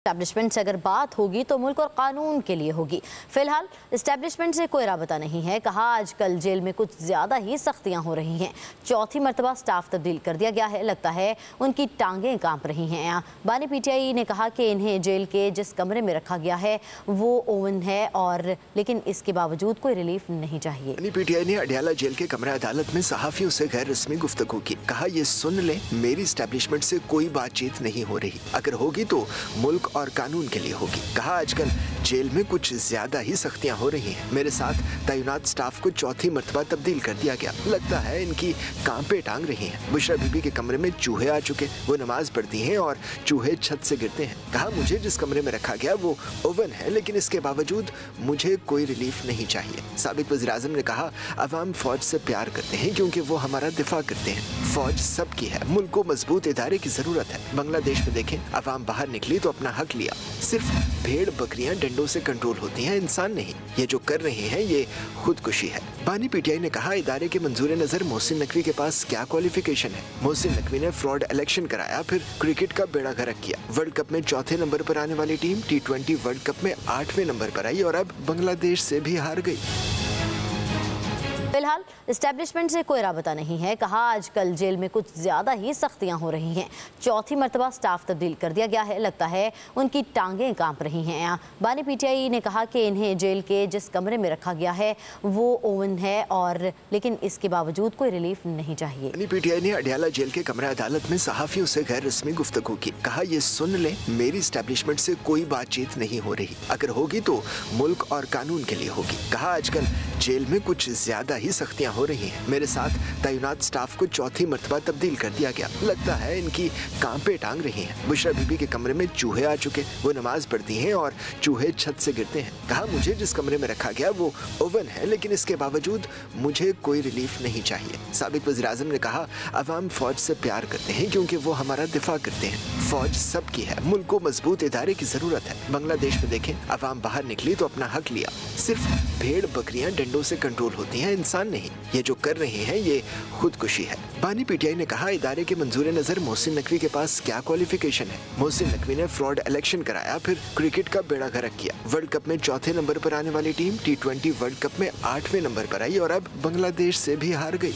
Establishment से अगर बात होगी तो मुल्क और कानून के लिए होगी। फिलहाल एस्टैब्लिशमेंट से कोई राबता नहीं है। कहा आजकल जेल में कुछ ज्यादा ही सख्तियां हो रही हैं। चौथी मरतबा स्टाफ तब्दील कर दिया गया है। लगता है उनकी टांगें कांप रही हैं। बानी पीटीआई ने कहा कि इन्हें जेल के जिस कमरे में रखा गया है वो ओवन है और लेकिन इसके बावजूद कोई रिलीफ नहीं चाहिए। बानी पीटीआई ने अडयाला जेल के कमरा अदालत में सहाफियों से गैर रस्मी गुफ्तगू की। कहा ये सुन ले, मेरी एस्टैब्लिशमेंट से कोई बातचीत नहीं हो रही। अगर होगी तो मुल्क और कानून के लिए होगी। कहा आजकल जेल में कुछ ज्यादा ही सख्तियां हो रही हैं। मेरे साथ तैनात स्टाफ को चौथी मरतबा तब्दील कर दिया गया। लगता है इनकी कांपे टांग रही हैं। बुशरा बीबी के कमरे में चूहे आ चुके। वो नमाज पढ़ती हैं और चूहे छत से गिरते हैं। कहा मुझे जिस कमरे में रखा गया वो ओवन है, लेकिन इसके बावजूद मुझे कोई रिलीफ नहीं चाहिए। साबिक वज़ीर-ए-आज़म ने कहा अवाम फौज से प्यार करते हैं क्योंकि वो हमारा दिफा करते हैं। फौज सबकी है। मुल्क को मजबूत इदारे की जरूरत है। बांग्लादेश में देखें, अवाम बाहर निकली तो अपना हक लिया। सिर्फ भेड़ बकरियां डंडों से कंट्रोल होती हैं, इंसान नहीं। ये जो कर रहे हैं ये खुदकुशी है। बानी पीटीआई ने कहा इदारे के मंजूर नजर मोहसिन नकवी के पास क्या क्वालिफिकेशन है। मोहसिन नकवी ने फ्रॉड इलेक्शन कराया, फिर क्रिकेट का बेड़ा गर्क किया। वर्ल्ड कप में चौथे नंबर पर आने वाली टीम T20 वर्ल्ड कप में 8वें नंबर पर आई और अब बांग्लादेश से भी हार गई। फिलहाल एस्टैब्लिशमेंट से कोई राबता नहीं है। कहा आजकल जेल में कुछ ज्यादा ही सख्तियां हो रही हैं। चौथी मरतबा स्टाफ तब्दील कर दिया गया है। लगता है उनकी टांगें कांप रही हैं। बानी पीटीआई ने कहा कि इन्हें जेल के जिस कमरे में रखा गया है वो ओवन है और लेकिन इसके बावजूद कोई रिलीफ नहीं चाहिए। बानी पीटीआई ने अडयाला जेल के कमरा अदालत में सहाफियों से गैर रस्मी गुफ्तगू की। कहा ये सुन ले, मेरी एस्टैब्लिशमेंट से कोई बातचीत नहीं हो रही। अगर होगी तो मुल्क और कानून के लिए होगी। कहा आजकल जेल में कुछ ज्यादा ही सख्तियां हो रही हैं। मेरे साथ तैनात स्टाफ को चौथी मरतबा तब्दील कर दिया गया। लगता है इनकी कांपे टांग रही हैं। बुशरा बीबी के कमरे में चूहे आ चुके। वो नमाज पढ़ती हैं और चूहे छत से गिरते हैं। कहा मुझे जिस कमरे में रखा गया वो ओवन है, लेकिन इसके बावजूद मुझे कोई रिलीफ नहीं चाहिए। साबिक वज़ीर-ए-आज़म ने कहा अवाम फौज से प्यार करते हैं क्योंकि वो हमारा दिफा करते हैं। फौज सबकी है। मुल्क को मजबूत इदारे की जरूरत है। बांग्लादेश में देखें, अवाम बाहर निकली तो अपना हक लिया। सिर्फ भेड़ बकरियां डंडों से कंट्रोल होती हैं, इंसान नहीं। ये जो कर रहे हैं ये खुदकुशी है। बानी पीटीआई ने कहा इदारे के मंजूर नजर मोहसिन नकवी के पास क्या क्वालिफिकेशन है। मोहसिन नकवी ने फ्रॉड इलेक्शन कराया, फिर क्रिकेट का बेड़ा गर्क किया। वर्ल्ड कप में चौथे नंबर पर आने वाली टीम T20 वर्ल्ड कप में 8वें नंबर पर आई और अब बांग्लादेश से भी हार गई।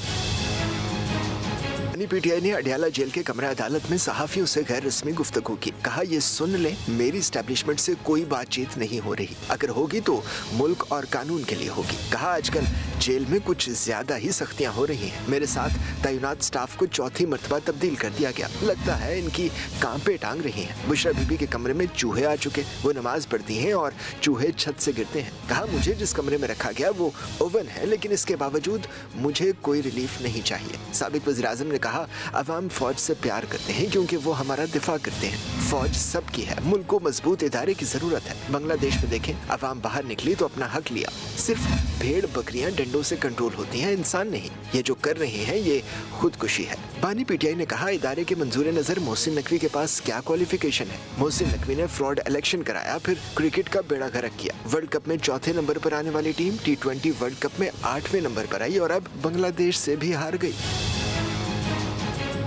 बानी पीटीआई ने अडयाला जेल के कमरा अदालत में सहाफियों से गैर रस्मी गुफ्तगू की। कहा ये सुन ले, मेरी एस्टैब्लिशमेंट से कोई बातचीत नहीं हो रही। अगर होगी तो मुल्क और कानून के लिए होगी। कहा आजकल जेल में कुछ ज्यादा ही सख्तियां हो रही हैं। मेरे साथ तैनात स्टाफ को चौथी मरतबा तब्दील कर दिया गया। लगता है इनकी कांपे टांग रही हैं। बुशरा बीबी के कमरे में चूहे आ चुके। वो नमाज पढ़ती हैं और चूहे छत से गिरते हैं। कहा मुझे जिस कमरे में रखा गया वो ओवन है, लेकिन इसके बावजूद मुझे कोई रिलीफ नहीं चाहिए। साबिक वज़ीर-ए-आज़म ने कहा अवाम फौज से प्यार करते हैं क्योंकि वो हमारा दिफा करते हैं। फौज सबकी है। मुल्क को मजबूत इदारे की जरूरत है। बांग्लादेश में देखें, अवाम बाहर निकली तो अपना हक लिया। सिर्फ भेड़ बकरियां डंडों से कंट्रोल होती हैं, इंसान नहीं। ये जो कर रहे हैं ये खुदकुशी है। बानी पीटीआई ने कहा इदारे के मंजूर नजर मोहसिन नकवी के पास क्या क्वालिफिकेशन है। मोहसिन नकवी ने फ्रॉड इलेक्शन कराया, फिर क्रिकेट का बेड़ा गर्क किया। वर्ल्ड कप में चौथे नंबर पर आने वाली टीम T20 वर्ल्ड कप में 8वें नंबर पर आई और अब बांग्लादेश से भी हार गई।